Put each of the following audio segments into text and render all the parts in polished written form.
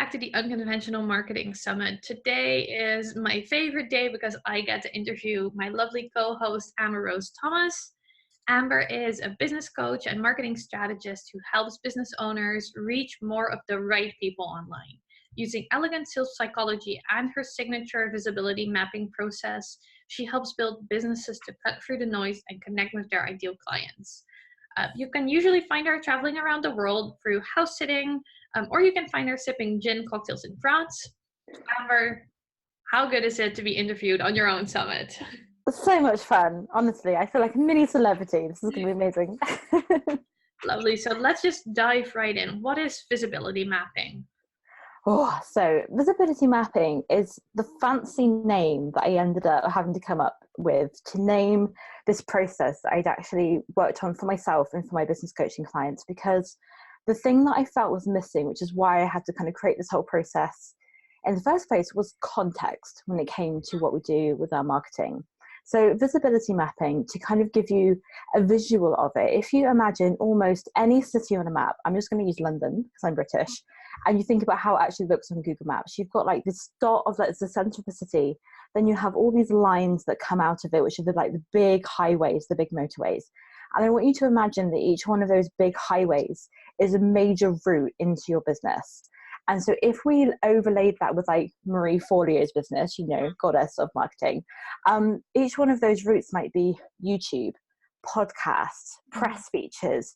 back to the Unconventional Marketing Summit. Today is my favorite day because I get to interview my lovely co-host, Amber Rose Thomas. Amber is a business coach and marketing strategist who helps business owners reach more of the right people online. Using elegant sales psychology and her signature visibility mapping process, she helps build businesses to cut through the noise and connect with their ideal clients. You can usually find her traveling around the world through house sitting, or you can find her sipping gin cocktails in France. Amber, how good is it to be interviewed on your own summit? So much fun, honestly. I feel like a mini celebrity. This is going to be amazing. Lovely. So let's just dive right in. What is visibility mapping? So visibility mapping is the fancy name that I ended up having to come up with to name this process that I'd actually worked on for myself and for my business coaching clients, because the thing that I felt was missing, which is why I had to kind of create this whole process in the first place, was context when it came to what we do with our marketing. So visibility mapping, to kind of give you a visual of it, if you imagine almost any city on a map, I'm just going to use London because I'm British, and you think about how it actually looks on Google Maps, you've got like this dot of like the center of the city, then you have all these lines that come out of it, which are the big highways, the big motorways. And I want you to imagine that each one of those big highways is a major route into your business. And so if we overlaid that with like Marie Forleo's business, goddess of marketing, each one of those routes might be YouTube, podcasts, press features,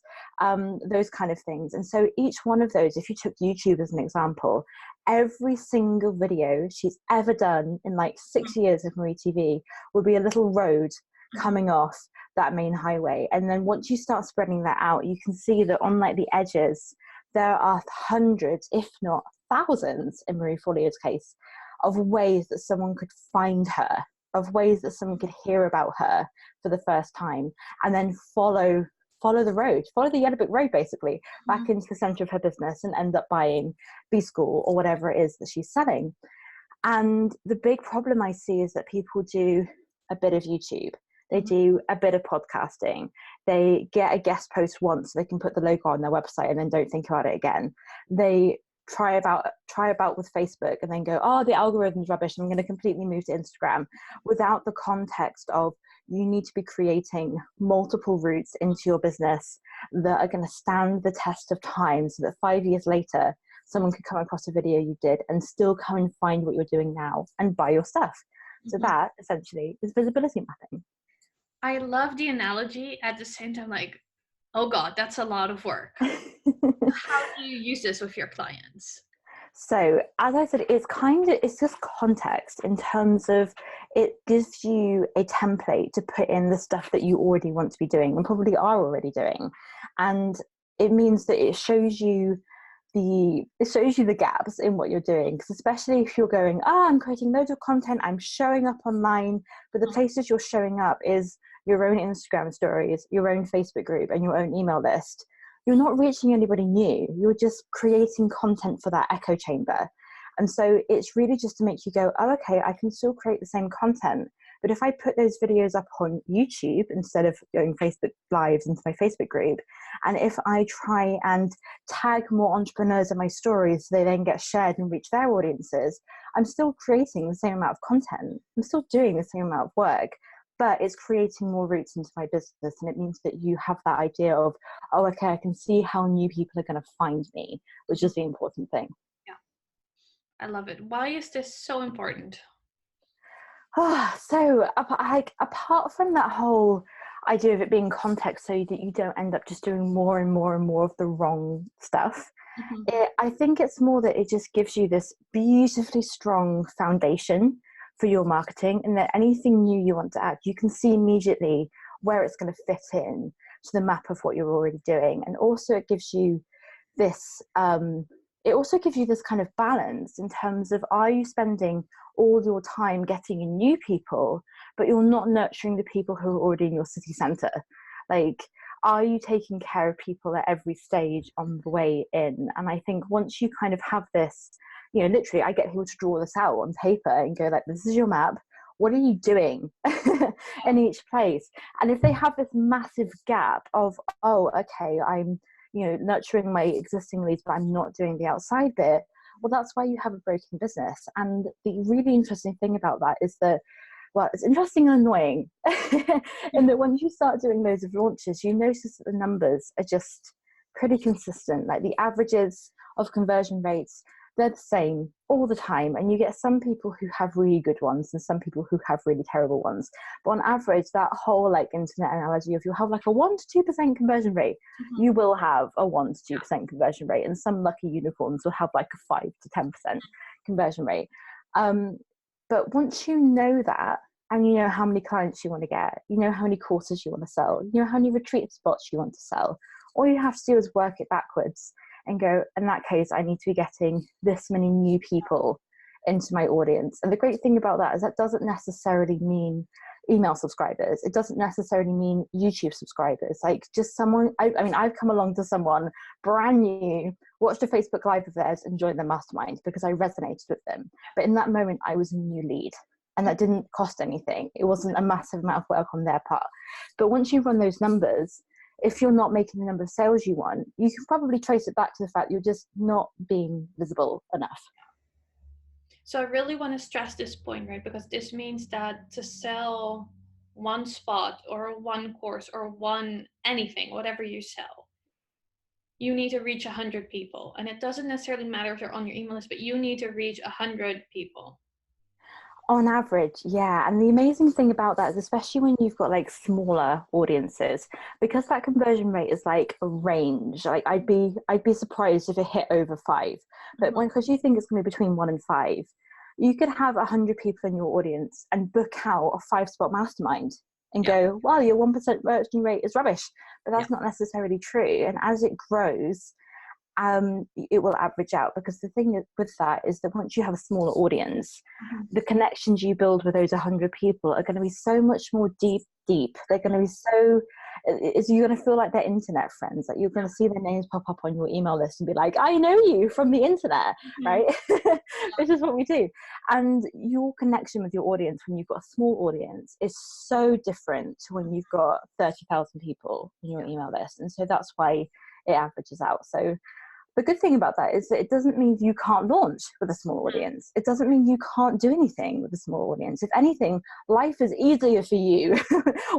those kind of things. And so each one of those, if you took YouTube as an example, every single video she's ever done in like 6 years of Marie TV would be a little road coming off that main highway. And then once you start spreading that out, you can see that on like the edges, there are hundreds, if not thousands, in Marie Forleo's case, of ways that someone could find her, of ways that someone could hear about her for the first time, and then follow the road, follow the Yellow Brick Road, basically, back into the center of her business and end up buying B-School or whatever it is that she's selling. And the big problem I see is that people do a bit of YouTube. They do a bit of podcasting. They get a guest post once so they can put the logo on their website and then don't think about it again. They try about with Facebook and then go, oh, the algorithm's rubbish, I'm going to completely move to Instagram, without the context of you need to be creating multiple routes into your business that are going to stand the test of time, so that 5 years later, someone could come across a video you did and still come and find what you're doing now and buy your stuff. So that essentially is visibility mapping. I love the analogy. At the same time, like, oh God, that's a lot of work. How do you use this with your clients? So as I said, it's just context in terms of it gives you a template to put in the stuff that you already want to be doing and probably are already doing. And it means that it shows you the gaps in what you're doing, because especially if you're going, I'm creating loads of content, I'm showing up online, but the places you're showing up is your own Instagram stories, your own Facebook group, and your own email list. You're not reaching anybody new. You're just creating content for that echo chamber. And so it's really just to make you go, oh, okay, I can still create the same content. But if I put those videos up on YouTube instead of going Facebook Lives into my Facebook group, and if I try and tag more entrepreneurs in my stories so they then get shared and reach their audiences, I'm still creating the same amount of content. I'm still doing the same amount of work, but it's creating more routes into my business. And it means that you have that idea of, oh, okay, I can see how new people are going to find me, which is the important thing. Yeah, I love it. Why is this so important? So apart from that whole idea of it being context so that you don't end up just doing more and more and more of the wrong stuff, I think it's more that it just gives you this beautifully strong foundation for your marketing, and that anything new you want to add, you can see immediately where it's going to fit in to the map of what you're already doing. And also it gives you this kind of balance in terms of, are you spending all your time getting in new people, but you're not nurturing the people who are already in your city center? Like, are you taking care of people at every stage on the way in? And I think once you kind of have this, literally I get people to draw this out on paper and go like, this is your map. What are you doing in each place? And if they have this massive gap of, oh, okay, I'm nurturing my existing leads, but I'm not doing the outside bit, well, that's why you have a broken business. And the really interesting thing about that is that, well, it's interesting and annoying in that once you start doing loads of launches, you notice that the numbers are just pretty consistent. Like the averages of conversion rates, they're the same all the time. And you get some people who have really good ones and some people who have really terrible ones. But on average, that whole like internet analogy of you'll have like a 1 to 2% conversion rate, you will have a 1 to 2% conversion rate. And some lucky unicorns will have like a 5 to 10% conversion rate. But once you know that, and you know how many clients you want to get, you know how many courses you want to sell, you know how many retreat spots you want to sell, all you have to do is work it backwards and go, in that case, I need to be getting this many new people into my audience. And the great thing about that is that doesn't necessarily mean email subscribers. It doesn't necessarily mean YouTube subscribers. Like just someone, I mean, I've come along to someone brand new, watched a Facebook Live of theirs and joined their mastermind because I resonated with them. But in that moment, I was a new lead. And that didn't cost anything. It wasn't a massive amount of work on their part. But once you run those numbers, if you're not making the number of sales you want, you can probably trace it back to the fact you're just not being visible enough. So I really want to stress this point, right? Because this means that to sell one spot or one course or one anything, whatever you sell, you need to reach 100 people. And it doesn't necessarily matter if they're on your email list, but you need to reach 100 people. On average, yeah. And the amazing thing about that is, especially when you've got like smaller audiences, because that conversion rate is like a range. Like I'd be surprised if it hit over 5. But because you think it's going to be between 1 and 5, you could have 100 people in your audience and book out a 5-spot mastermind and go, well, your 1% conversion rate is rubbish. But that's not necessarily true. And as it grows, it will average out, because the thing with that is that once you have a smaller audience, the connections you build with those 100 people are going to be so much more deep. They're going to be so, you're going to feel like they're internet friends. Like you're going to see their names pop up on your email list and be like, I know you from the internet, right? This is what we do. And your connection with your audience when you've got a small audience is so different to when you've got 30,000 people in your email list. And so that's why it averages out. So the good thing about that is that it doesn't mean you can't launch with a small audience. It doesn't mean you can't do anything with a small audience. If anything, life is easier for you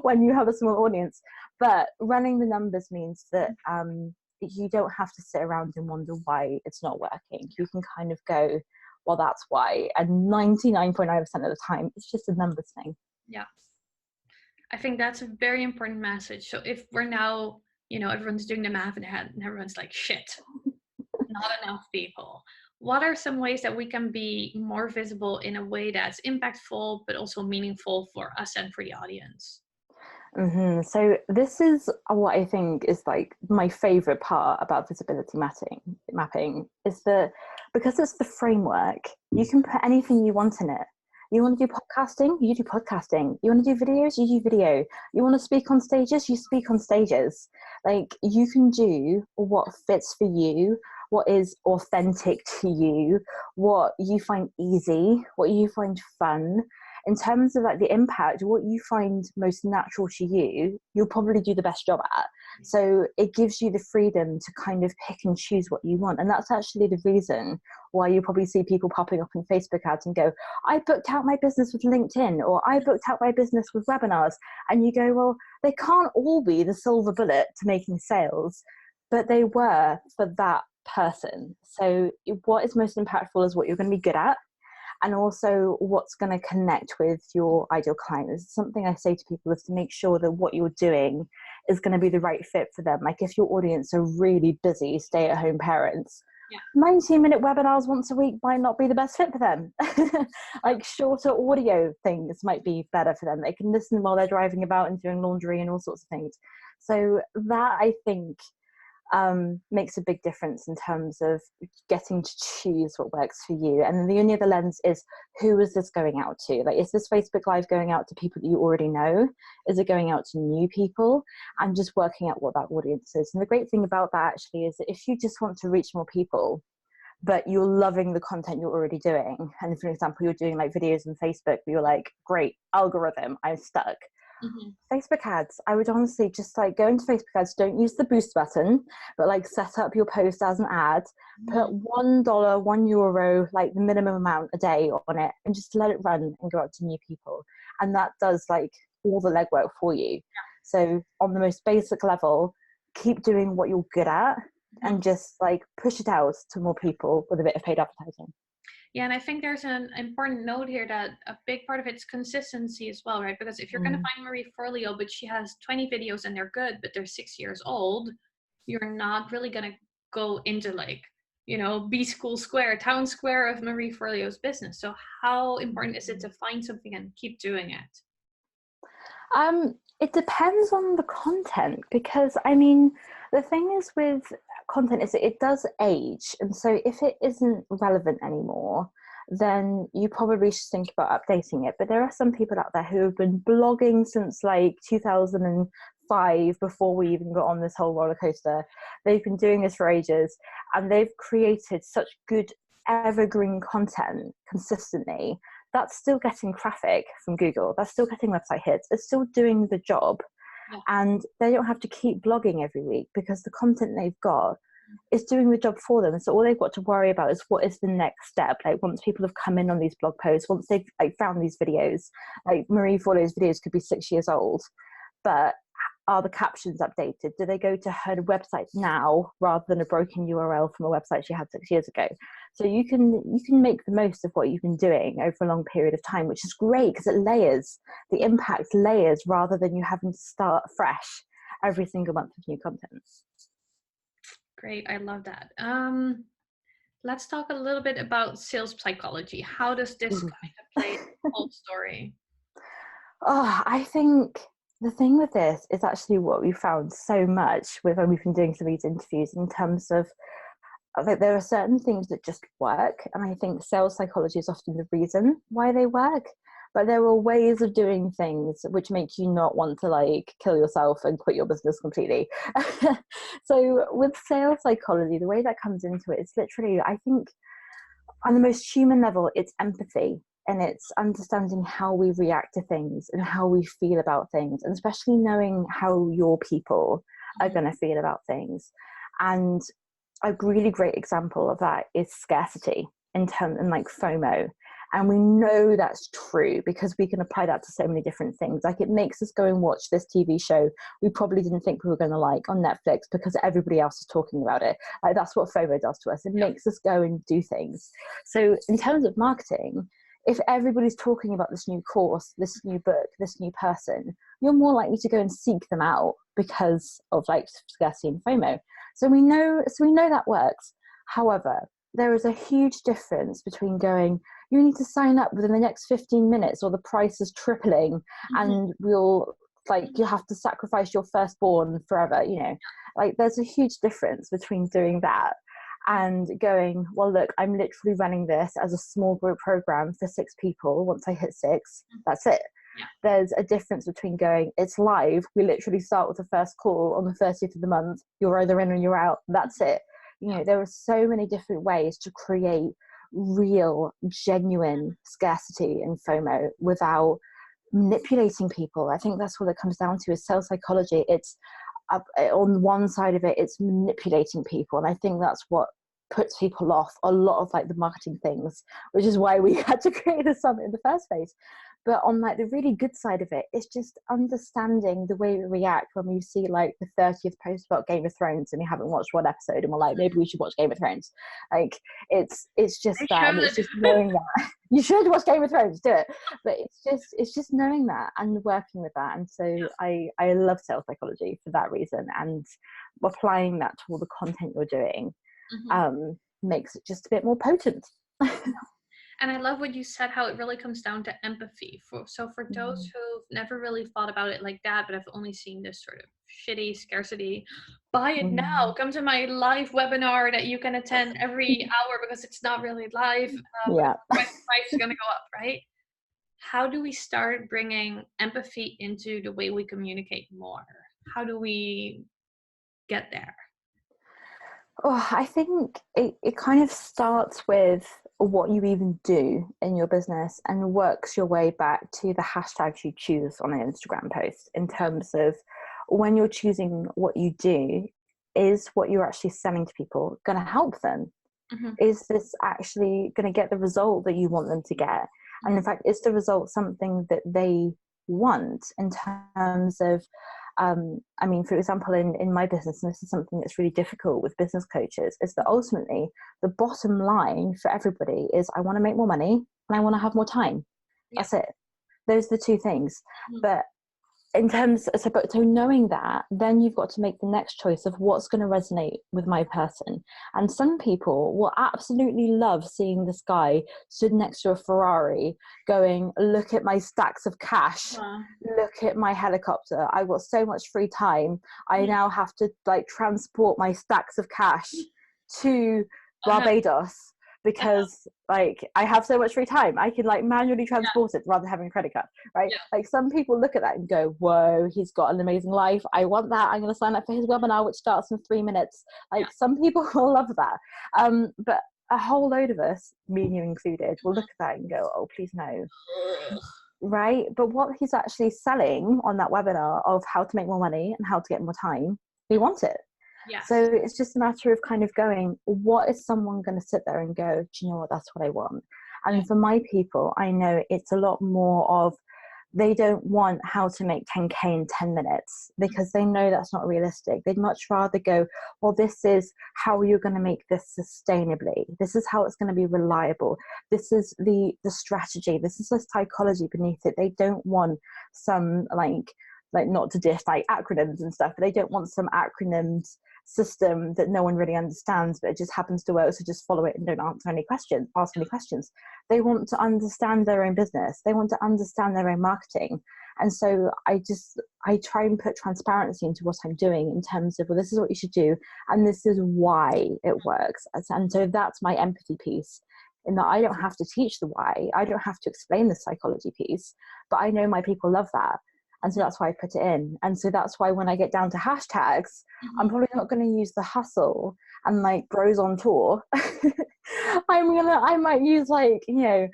when you have a small audience. But running the numbers means that you don't have to sit around and wonder why it's not working. You can kind of go, well, that's why. And 99.9% of the time, it's just a numbers thing. Yeah. I think that's a very important message. So if we're now, everyone's doing the math in their head and everyone's like, shit, not enough people. What are some ways that we can be more visible in a way that's impactful, but also meaningful for us and for the audience? So this is what I think is like my favorite part about visibility mapping is that because it's the framework, you can put anything you want in it. You want to do podcasting, you do podcasting. You want to do videos, you do video. You want to speak on stages, you speak on stages. Like you can do what fits for you, what is authentic to you, what you find easy, what you find fun. In terms of like the impact, what you find most natural to you, you'll probably do the best job at. So it gives you the freedom to kind of pick and choose what you want. And that's actually the reason why you probably see people popping up in Facebook ads and go, I booked out my business with LinkedIn, or I booked out my business with webinars. And you go, well, they can't all be the silver bullet to making sales, but they were for that person. So what is most impactful is what you're going to be good at, and also what's going to connect with your ideal client. Is something I say to people is to make sure that what you're doing is going to be the right fit for them. Like if your audience are really busy stay-at-home parents, 19-minute webinars once a week might not be the best fit for them. Like shorter audio things might be better for them. They can listen while they're driving about and doing laundry and all sorts of things. So that, I think, makes a big difference in terms of getting to choose what works for you. And then the only other lens is, who is this going out to? Like, is this Facebook Live going out to people that you already know? Is it going out to new people? And just working out what that audience is. And the great thing about that actually is that if you just want to reach more people, but you're loving the content you're already doing, and for example, you're doing like videos on Facebook, but you're like, great, algorithm, I'm stuck. Mm-hmm. Facebook ads, I would honestly just like go into Facebook ads, don't use the boost button, but like set up your post as an ad, put $1, €1, like the minimum amount a day on it, and just let it run and go out to new people. And that does like all the legwork for you. So on the most basic level, keep doing what you're good at and just like push it out to more people with a bit of paid advertising. Yeah, and I think there's an important note here that a big part of it's consistency as well, right? Because if you're going to find Marie Forleo, but she has 20 videos and they're good, but they're 6 years old, you're not really going to go into like, you know, B School Square, town square of Marie Forleo's business. So how important is it to find something and keep doing it? It depends on the content, because I mean, the thing is with content is that it does age, and so if it isn't relevant anymore, then you probably should think about updating it. But there are some people out there who have been blogging since like 2005, before we even got on this whole roller coaster. They've been doing this for ages, and they've created such good evergreen content consistently. That's still getting traffic from Google. That's still getting website hits. It's still doing the job. Yeah. And they don't have to keep blogging every week, because the content they've got is doing the job for them. So all they've got to worry about is what is the next step. Like once people have come in on these blog posts, once they've like found these videos, like Marie Forleo's videos could be 6 years old, but are the captions updated? Do they go to her website now rather than a broken URL from a website she had 6 years ago? So you can make the most of what you've been doing over a long period of time, which is great because it layers, the impact layers, rather than you having to start fresh every single month with new content. Great, I love that. Let's talk a little bit about sales psychology. How does this come into play in the whole story? Oh, I think the thing with this is actually what we found so much with when we've been doing some of these interviews, in terms of like there are certain things that just work, and I think sales psychology is often the reason why they work. But there are ways of doing things which make you not want to like kill yourself and quit your business completely. So with sales psychology, the way that comes into it is literally, I think, on the most human level, it's empathy, and it's understanding how we react to things and how we feel about things, and especially knowing how your people are going to feel about things. And a really great example of that is scarcity in terms and like FOMO. And we know that's true because we can apply that to so many different things. Like it makes us go and watch this TV show we probably didn't think we were going to like on Netflix because everybody else is talking about it. Like that's what FOMO does to us. It makes us go and do things. So in terms of marketing, if everybody's talking about this new course, this new book, this new person, you're more likely to go and seek them out because of like scarcity and FOMO. So we know that works. However, there is a huge difference between going, you need to sign up within the next 15 minutes or the price is tripling and you'll have to sacrifice your firstborn forever, you know. Like there's a huge difference between doing that and going, well, look, I'm literally running this as a small group program for 6 people. Once I hit 6, that's it. Yeah. There's a difference between going, it's live, we literally start with the first call on the 30th of the month, you're either in or you're out, that's it. You know, there are so many different ways to create real, genuine scarcity and FOMO without manipulating people. I think that's what it comes down to is sales psychology. It's on one side of it, it's manipulating people. And I think that's what puts people off a lot of like the marketing things, which is why we had to create the summit in the first place. But on like the really good side of it, it's just understanding the way we react when we see like the 30th post about Game of Thrones and we haven't watched one episode and we're like, maybe we should watch Game of Thrones. Like it's just that, and it's just knowing that you should watch Game of Thrones, do it. But it's just knowing that and working with that. And so I love sales psychology for that reason, and applying that to all the content you're doing makes it just a bit more potent. And I love what you said, how it really comes down to empathy. For those who've never really thought about it like that, but have only seen this sort of shitty scarcity, buy it now. Come to my live webinar that you can attend every hour because it's not really live. Yeah. But the price is going to go up, right? How do we start bringing empathy into the way we communicate more? How do we get there? Oh, I think it kind of starts with what you even do in your business and works your way back to the hashtags you choose on an Instagram post, in terms of when you're choosing what you do, is what you're actually selling to people going to help them? Mm-hmm. Is this actually going to get the result that you want them to get? And in fact, is the result something that they want, in terms of, I mean, for example, in my business, and this is something that's really difficult with business coaches, is that ultimately the bottom line for everybody is, I want to make more money and I want to have more time. That's it. Those are the two things. Mm-hmm. But in terms, so knowing that, then you've got to make the next choice of what's going to resonate with my person. And some people will absolutely love seeing this guy stood next to a Ferrari going, look at my stacks of cash, look at my helicopter, I've got so much free time, I now have to like transport my stacks of cash to Barbados because like I have so much free time, I can like manually transport it rather than having a credit card, right? Like some people look at that and go, whoa, he's got an amazing life, I want that, I'm going to sign up for his webinar which starts in 3 minutes. Like some people will love that, but a whole load of us, me and you included, will look at that and go, oh please no. Right? But what he's actually selling on that webinar of how to make more money and how to get more time, we want it. Yes. So it's just a matter of kind of going, what is someone going to sit there and go, do you know what, that's what I want? And for my people, I know it's a lot more of, they don't want how to make 10K in 10 minutes, because they know that's not realistic. They'd much rather go, well, this is how you're going to make this sustainably. This is how it's going to be reliable. This is the strategy. This is the psychology beneath it. They don't want some like not to dish like acronyms and stuff, but they don't want some acronyms system that no one really understands, but it just happens to work, so just follow it and don't ask any questions. They want to understand their own business, they want to understand their own marketing. And so I try and put transparency into what I'm doing, in terms of, well, this is what you should do and this is why it works. And so that's my empathy piece, in that I don't have to teach the why, I don't have to explain the psychology piece, but I know my people love that. And so that's why I put it in. And so that's why when I get down to hashtags, I'm probably not going to use the hustle and like bros on tour. I might use like, you know,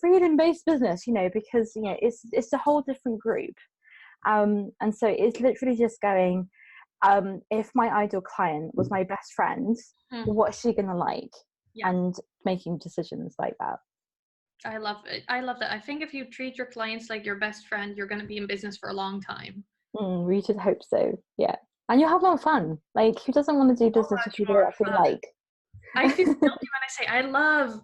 freedom-based business, you know, because, you know, it's a whole different group. And so it's literally just going, if my ideal client was my best friend, what's she going to like? And making decisions like that. I love it. I love that. I think if you treat your clients like your best friend, you're going to be in business for a long time. We should hope so. Yeah. And you'll have more fun. Like, who doesn't want to do business with people they actually like? I feel guilty when I say I love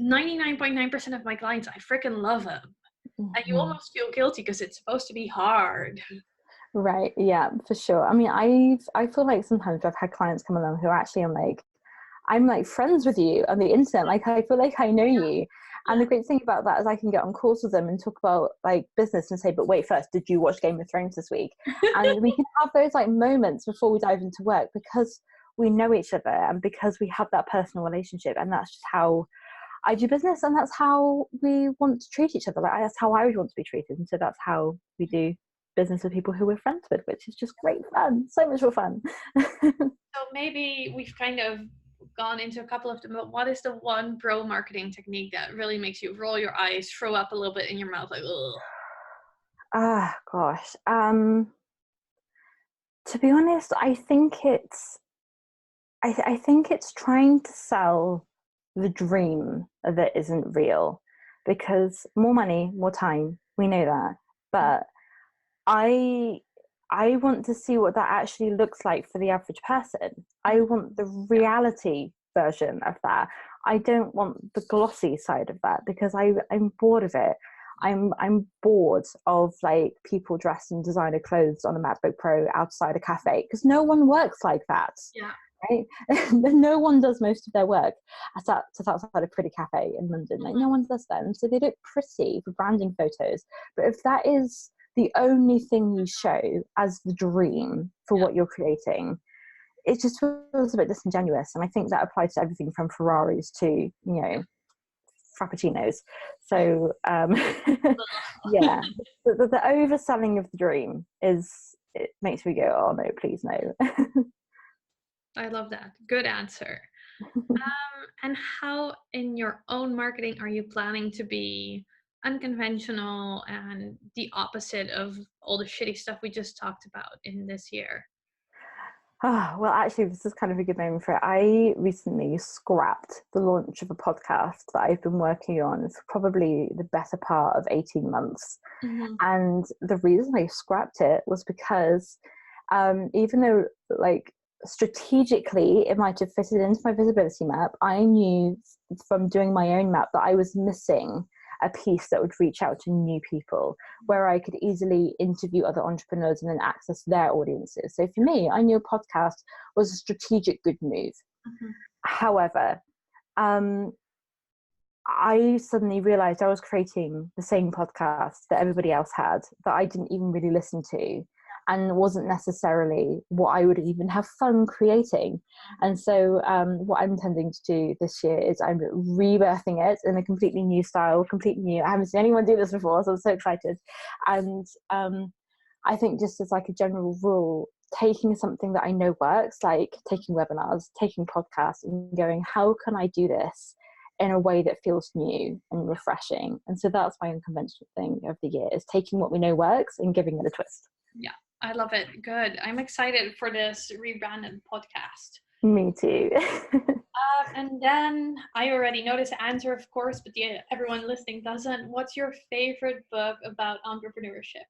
99.9% of my clients. I freaking love them. And you almost feel guilty because it's supposed to be hard. Right. Yeah, for sure. I mean, I feel like sometimes I've had clients come along who actually I'm like friends with you on the internet. Like, I feel like I know you. And the great thing about that is I can get on calls with them and talk about like business and say, but wait, first, did you watch Game of Thrones this week? And we can have those like moments before we dive into work, because we know each other and because we have that personal relationship. And that's just how I do business, and that's how we want to treat each other. Like, that's how I would want to be treated. And so that's how we do business with people who we're friends with, which is just great fun. So much more fun. So maybe we've kind of gone into a couple of them, but what is the one pro marketing technique that really makes you roll your eyes, throw up a little bit in your mouth, like, ugh? Gosh. To be honest, I think it's trying to sell the dream that isn't real, because more money, more time, we know that. But I want to see what that actually looks like for the average person. I want the reality version of that. I don't want the glossy side of that, because I'm bored of it. I'm bored of like people dressed in designer clothes on a MacBook Pro outside a cafe, because no one works like that. Yeah. Right? No one does most of their work outside a pretty cafe in London. Like, no one does that. And so they look pretty for branding photos. But if that is the only thing you show as the dream for what you're creating, it just feels a bit disingenuous. And I think that applies to everything from Ferraris to, you know, frappuccinos. So yeah, the overselling of the dream it makes me go, oh no, please no. I love that. Good answer. And how in your own marketing are you planning to be unconventional and the opposite of all the shitty stuff we just talked about in this year? Well, actually, this is kind of a good moment for it. I recently scrapped the launch of a podcast that I've been working on for probably the better part of 18 months. Mm-hmm. And the reason I scrapped it was because even though, like, strategically it might have fitted into my visibility map, I knew from doing my own map that I was missing a piece that would reach out to new people, where I could easily interview other entrepreneurs and then access their audiences. So for me, I knew a podcast was a strategic good move. Mm-hmm. However, I suddenly realized I was creating the same podcast that everybody else had, that I didn't even really listen to, and wasn't necessarily what I would even have fun creating. And so what I'm intending to do this year is I'm rebirthing it in a completely new style, completely new. I haven't seen anyone do this before, so I'm so excited. And I think, just as like a general rule, taking something that I know works, like taking webinars, taking podcasts, and going, how can I do this in a way that feels new and refreshing? And so that's my unconventional thing of the year, is taking what we know works and giving it a twist. Yeah, I love it. Good. I'm excited for this rebranded podcast. Me too. And then I already know this answer, of course, but everyone listening doesn't. What's your favorite book about entrepreneurship?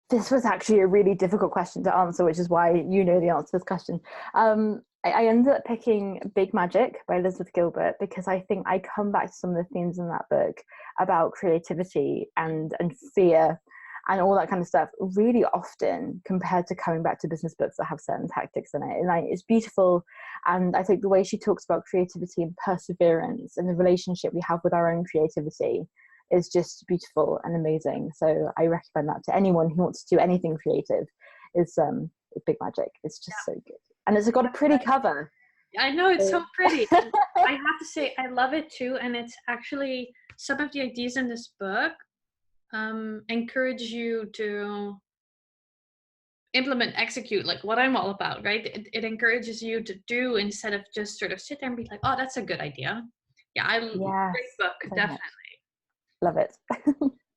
This was actually a really difficult question to answer, which is why you know the answer to this question. I ended up picking Big Magic by Elizabeth Gilbert, because I think I come back to some of the themes in that book about creativity and fear and all that kind of stuff really often, compared to coming back to business books that have certain tactics in it. And it's beautiful. And I think the way she talks about creativity and perseverance and the relationship we have with our own creativity is just beautiful and amazing. So I recommend that to anyone who wants to do anything creative. Is Big Magic. It's just so good. And it's got a pretty cover. I know, it's so pretty. And I have to say, I love it too. And it's actually, some of the ideas in this book encourage you to implement, execute, like what I'm all about, right? It encourages you to do, instead of just sort of sit there and be like, oh, that's a good idea. Yeah, Yes, great book, so definitely. Love it.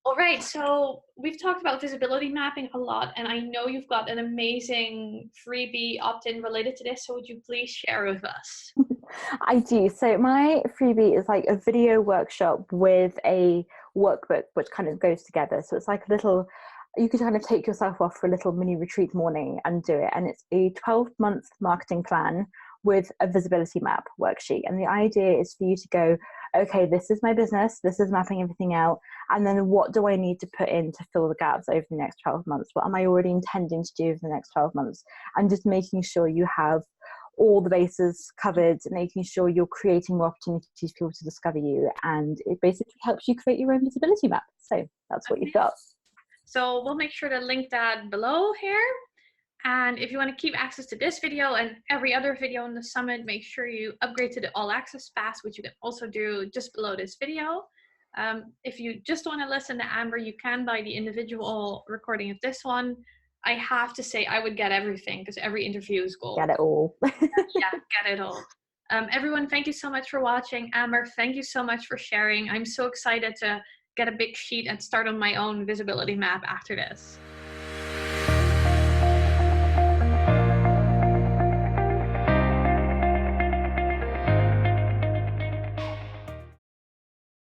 All right, so we've talked about visibility mapping a lot, and I know you've got an amazing freebie opt-in related to this, so would you please share with us? I do. So my freebie is like a video workshop with a workbook which kind of goes together. So it's like a little, you could kind of take yourself off for a little mini retreat morning and do it. And it's a 12-month marketing plan with a visibility map worksheet. And the idea is for you to go, okay, this is my business, this is mapping everything out, and then what do I need to put in to fill the gaps over the next 12 months? What am I already intending to do over the next 12 months? And just making sure you have all the bases covered, making sure you're creating more opportunities for people to discover you, and it basically helps you create your own visibility map. So that's what you've got. So we'll make sure to link that below here. And if you want to keep access to this video and every other video in the summit, make sure you upgrade to the all access pass, which you can also do just below this video. If you just want to listen to Amber, you can buy the individual recording of this one. I have to say, I would get everything, because every interview is gold. Get it all. Yeah, get it all. Everyone, thank you so much for watching. Amber, thank you so much for sharing. I'm so excited to get a big sheet and start on my own visibility map after this.